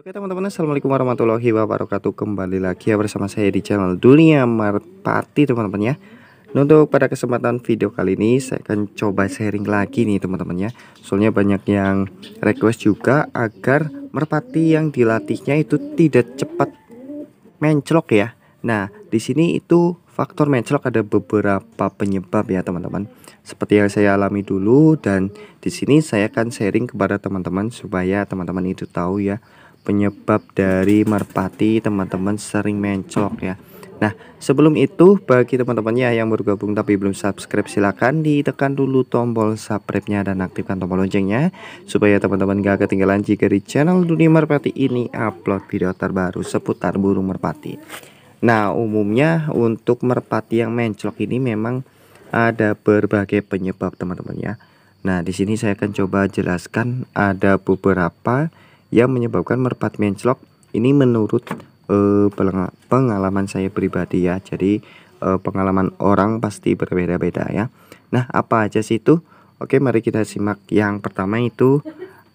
Oke teman-teman, assalamualaikum warahmatullahi wabarakatuh. Kembali lagi ya bersama saya di channel Dunia Merpati teman-teman ya. Nah, untuk pada kesempatan video kali ini saya akan coba sharing lagi nih teman-teman ya. Soalnya banyak yang request juga agar merpati yang dilatihnya itu tidak cepat menclok ya. Nah, di sini itu faktor menclok ada beberapa penyebab ya teman-teman. Seperti yang saya alami dulu, dan di sini saya akan sharing kepada teman-teman supaya teman-teman itu tahu ya penyebab dari merpati teman-teman sering menclok ya. Nah, sebelum itu bagi teman-teman ya yang baru gabung tapi belum subscribe, silahkan ditekan dulu tombol subscribe-nya dan aktifkan tombol loncengnya supaya teman-teman gak ketinggalan jika di channel Dunia Merpati ini upload video terbaru seputar burung merpati. Nah, umumnya untuk merpati yang menclok ini memang ada berbagai penyebab teman-teman ya. Nah, di sini saya akan coba jelaskan ada beberapa yang menyebabkan merpati menclok. Ini menurut pengalaman saya pribadi ya. Jadi pengalaman orang pasti berbeda-beda ya. Nah, apa aja sih itu? Oke, mari kita simak. Yang pertama itu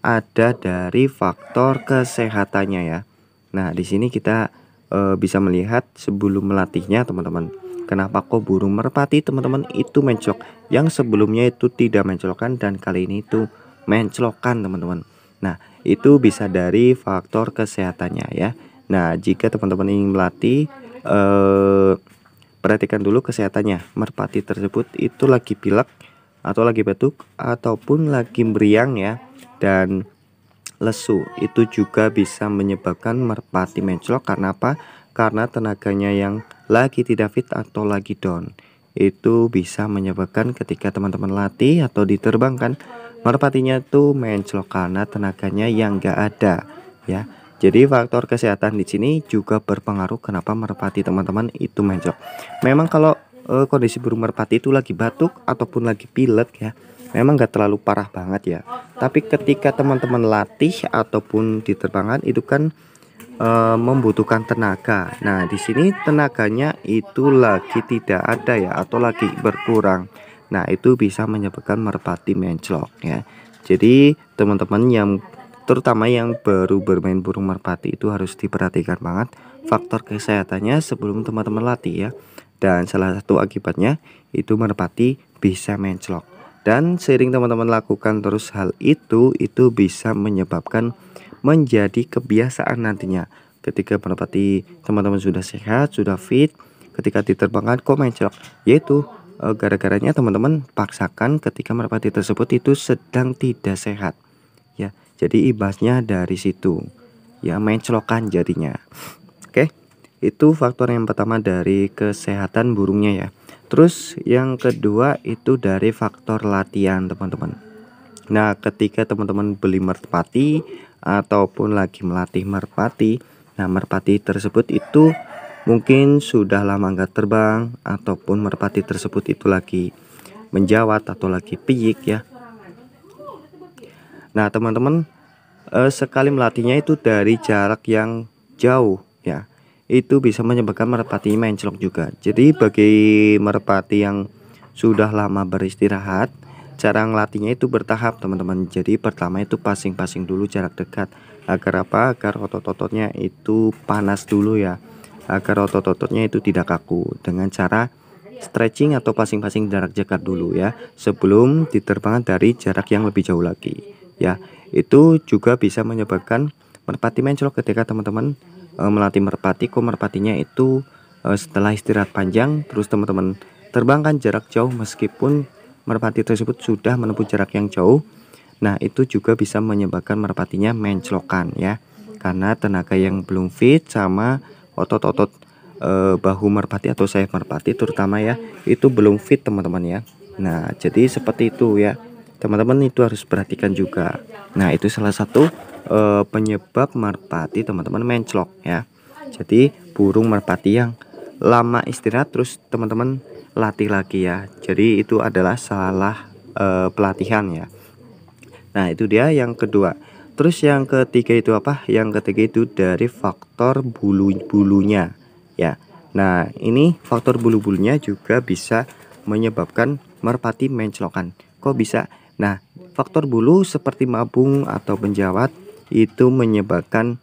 ada dari faktor kesehatannya ya. Nah, di sini kita bisa melihat sebelum melatihnya teman-teman. Kenapa kok burung merpati teman-teman itu menclok? Yang sebelumnya itu tidak menclokan dan kali ini itu menclokan teman-teman. Nah, itu bisa dari faktor kesehatannya ya. Nah, jika teman-teman ingin melatih, perhatikan dulu kesehatannya. Merpati tersebut itu lagi pilek atau lagi batuk ataupun lagi meriang ya, dan lesu. Itu juga bisa menyebabkan merpati menclok. Karena apa? Karena tenaganya yang lagi tidak fit atau lagi down. Itu bisa menyebabkan ketika teman-teman latih atau diterbangkan, merpatinya tuh menclok karena tenaganya yang gak ada ya. Jadi faktor kesehatan di sini juga berpengaruh kenapa merpati teman-teman itu menclok. Memang kalau kondisi burung merpati itu lagi batuk ataupun lagi pilek ya, memang gak terlalu parah banget ya. Tapi ketika teman-teman latih ataupun diterbangkan itu kan membutuhkan tenaga. Nah, di sini tenaganya itu lagi tidak ada ya atau lagi berkurang. Nah, itu bisa menyebabkan merpati menclok ya. Jadi teman-teman yang terutama yang baru bermain burung merpati itu harus diperhatikan banget faktor kesehatannya sebelum teman-teman latih ya. Dan salah satu akibatnya itu merpati bisa menclok. Dan sering teman-teman lakukan terus hal itu bisa menyebabkan menjadi kebiasaan nantinya. Ketika merpati teman-teman sudah sehat, sudah fit, ketika diterbangkan kok menclok, yaitu gara-garanya teman-teman paksakan ketika merpati tersebut itu sedang tidak sehat ya. Jadi imbasnya dari situ ya, menclokan jadinya. Oke, itu faktor yang pertama dari kesehatan burungnya ya. Terus yang kedua itu dari faktor latihan teman-teman. Nah, ketika teman-teman beli merpati ataupun lagi melatih merpati, nah merpati tersebut itu mungkin sudah lama nggak terbang ataupun merpati tersebut itu lagi menjawat atau lagi piyik ya. Nah, teman-teman sekali melatihnya itu dari jarak yang jauh ya, itu bisa menyebabkan merpati menclok juga. Jadi bagi merpati yang sudah lama beristirahat, cara ngelatihnya itu bertahap teman-teman. Jadi pertama itu passing-passing dulu jarak dekat. Agar apa? Agar otot-ototnya itu panas dulu ya, agar otot-ototnya itu tidak kaku, dengan cara stretching atau passing-passing jarak dekat dulu ya, sebelum diterbangkan dari jarak yang lebih jauh lagi ya. Itu juga bisa menyebabkan merpati menclok ketika teman-teman melatih merpati. Kok merpatinya itu setelah istirahat panjang terus teman-teman terbangkan jarak jauh meskipun merpati tersebut sudah menempuh jarak yang jauh. Nah, itu juga bisa menyebabkan merpatinya menclokan ya, karena tenaga yang belum fit sama otot-otot bahu merpati atau sayap merpati terutama ya, itu belum fit teman-teman ya. Nah, jadi seperti itu ya, teman-teman itu harus perhatikan juga. Nah, itu salah satu penyebab merpati teman-teman menclok ya. Jadi burung merpati yang lama istirahat terus teman-teman latih lagi ya, jadi itu adalah salah pelatihan ya. Nah, itu dia yang kedua. Terus yang ketiga itu apa? Yang ketiga itu dari faktor bulu-bulunya ya. Nah, ini faktor bulu-bulunya juga bisa menyebabkan merpati menclokan. Kok bisa? Nah, faktor bulu seperti mabung atau penjawat itu menyebabkan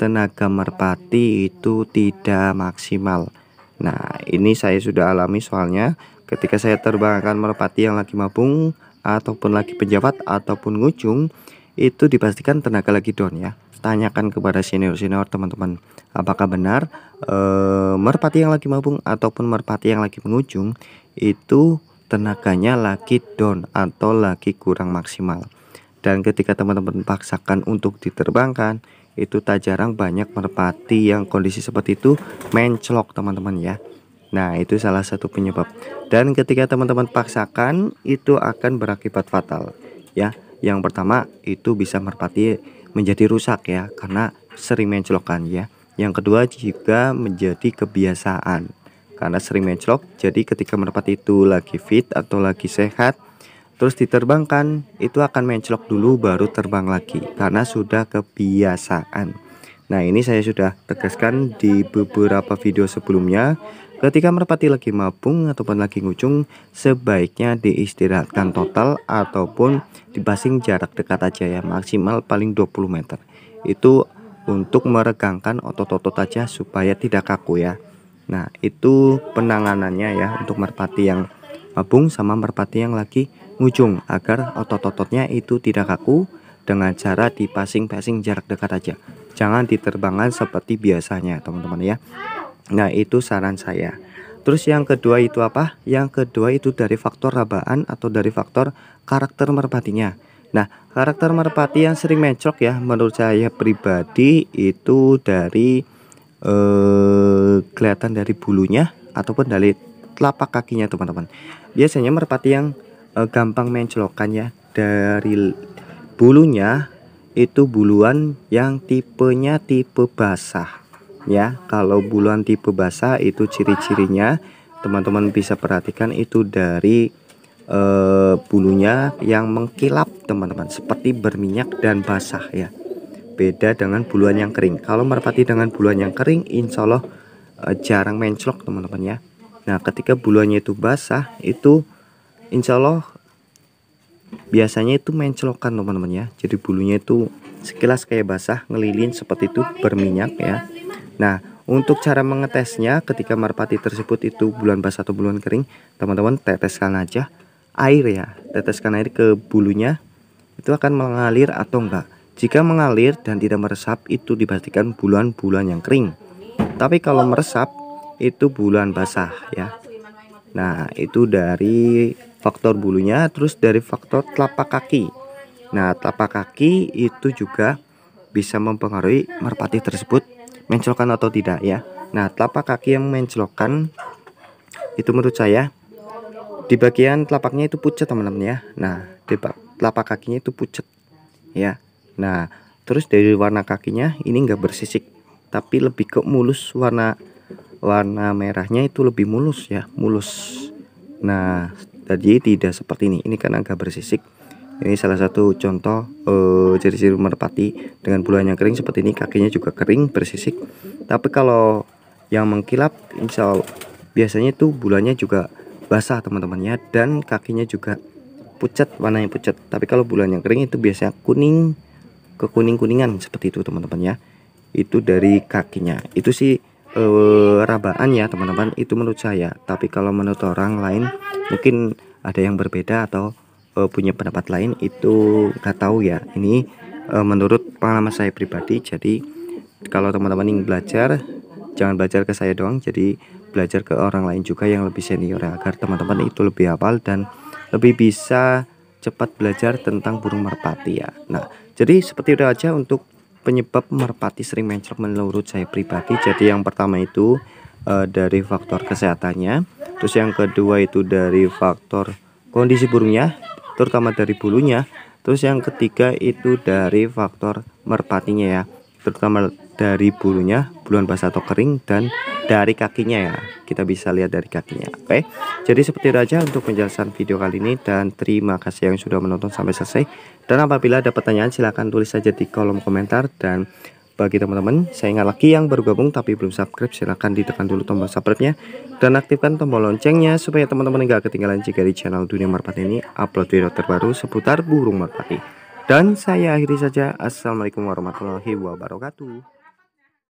tenaga merpati itu tidak maksimal. Nah, ini saya sudah alami soalnya ketika saya terbangkan merpati yang lagi mabung ataupun lagi penjabat ataupun ngujung, itu dipastikan tenaga lagi down ya. Tanyakan kepada senior-senior teman-teman, apakah benar merpati yang lagi mabung ataupun merpati yang lagi mengujung itu tenaganya lagi down atau lagi kurang maksimal. Dan ketika teman-teman paksakan untuk diterbangkan, itu tak jarang banyak merpati yang kondisi seperti itu menclok teman-teman ya. Nah, itu salah satu penyebab. Dan ketika teman-teman paksakan, itu akan berakibat fatal ya. Yang pertama, itu bisa merpati menjadi rusak ya, karena sering menclokan ya. Yang kedua juga menjadi kebiasaan, karena sering menclok. Jadi ketika merpati itu lagi fit atau lagi sehat, terus diterbangkan, itu akan menclok dulu baru terbang lagi karena sudah kebiasaan. Nah, ini saya sudah tegaskan di beberapa video sebelumnya. Ketika merpati lagi mabung ataupun lagi ngujung, sebaiknya diistirahatkan total ataupun dipasing jarak dekat aja ya, maksimal paling 20 meter. Itu untuk meregangkan otot-otot aja supaya tidak kaku ya. Nah, itu penanganannya ya untuk merpati yang mabung sama merpati yang lagi ngujung, agar otot-ototnya itu tidak kaku dengan cara dipasing-pasing jarak dekat aja. Jangan diterbangkan seperti biasanya teman-teman ya. Nah, itu saran saya. Terus yang kedua itu apa? Yang kedua itu dari faktor rabaan atau dari faktor karakter merpatinya. Nah, karakter merpati yang sering menclok ya, menurut saya pribadi itu dari kelihatan dari bulunya ataupun dari telapak kakinya teman-teman. Biasanya merpati yang gampang menclokan ya, dari bulunya itu buluan yang tipenya tipe basah ya. Kalau buluan tipe basah itu ciri-cirinya teman-teman bisa perhatikan itu dari bulunya yang mengkilap teman-teman, seperti berminyak dan basah ya. Beda dengan buluan yang kering. Kalau merpati dengan buluan yang kering, insya Allah jarang menclok teman-teman ya. Nah, ketika buluannya itu basah, itu insya Allah biasanya itu menclokan teman-teman ya. Jadi bulunya itu sekilas kayak basah, ngelilin seperti itu, berminyak ya. Nah, untuk cara mengetesnya ketika merpati tersebut itu buluan basah atau buluan kering, teman-teman teteskan aja air ya. Teteskan air ke bulunya, itu akan mengalir atau enggak. Jika mengalir dan tidak meresap, itu dipastikan buluan-buluan yang kering. Tapi kalau meresap, itu buluan basah ya. Nah, itu dari faktor bulunya. Terus dari faktor telapak kaki. Nah, telapak kaki itu juga bisa mempengaruhi merpati tersebut menclokan atau tidak ya. Nah, telapak kaki yang menclokan itu menurut saya di bagian telapaknya itu pucat teman-teman ya. Nah, di telapak kakinya itu pucat ya. Nah, terus dari warna kakinya ini enggak bersisik, tapi lebih ke mulus, warna merahnya itu lebih mulus ya, mulus. Nah, tadi tidak seperti ini. Ini kan agak bersisik. Ini salah satu contoh ciri-ciri merpati dengan buluan yang kering seperti ini. Kakinya juga kering, bersisik. Tapi kalau yang mengkilap, insya Allah biasanya tuh buluannya juga basah teman-teman ya, dan kakinya juga pucat, warnanya pucat. Tapi kalau buluan yang kering itu biasanya kuning, kekuning-kuningan seperti itu teman-teman ya. Itu dari kakinya. Itu sih rabaan ya teman-teman, itu menurut saya. Tapi kalau menurut orang lain mungkin ada yang berbeda atau punya pendapat lain, itu nggak tahu ya. Ini menurut pengalaman saya pribadi. Jadi kalau teman-teman ingin belajar, jangan belajar ke saya doang, jadi belajar ke orang lain juga yang lebih senior ya, agar teman-teman itu lebih hafal dan lebih bisa cepat belajar tentang burung merpati ya. Nah, jadi seperti itu aja untuk penyebab merpati sering menclok menurut saya pribadi. Jadi yang pertama itu dari faktor kesehatannya, terus yang kedua itu dari faktor kondisi burungnya, terutama dari bulunya, terus yang ketiga itu dari faktor merpatinya ya, terutama dari bulunya, buluan basah atau kering, dan dari kakinya ya, kita bisa lihat dari kakinya. Oke, jadi seperti itu aja untuk penjelasan video kali ini, dan terima kasih yang sudah menonton sampai selesai. Dan apabila ada pertanyaan silahkan tulis saja di kolom komentar. Dan bagi teman-teman, saya ingat lagi yang baru gabung tapi belum subscribe, silahkan ditekan dulu tombol subscribe-nya dan aktifkan tombol loncengnya supaya teman-teman enggak ketinggalan jika di channel Dunia Merpati ini upload video terbaru seputar burung merpati. Dan saya akhiri saja. Assalamualaikum warahmatullahi wabarakatuh.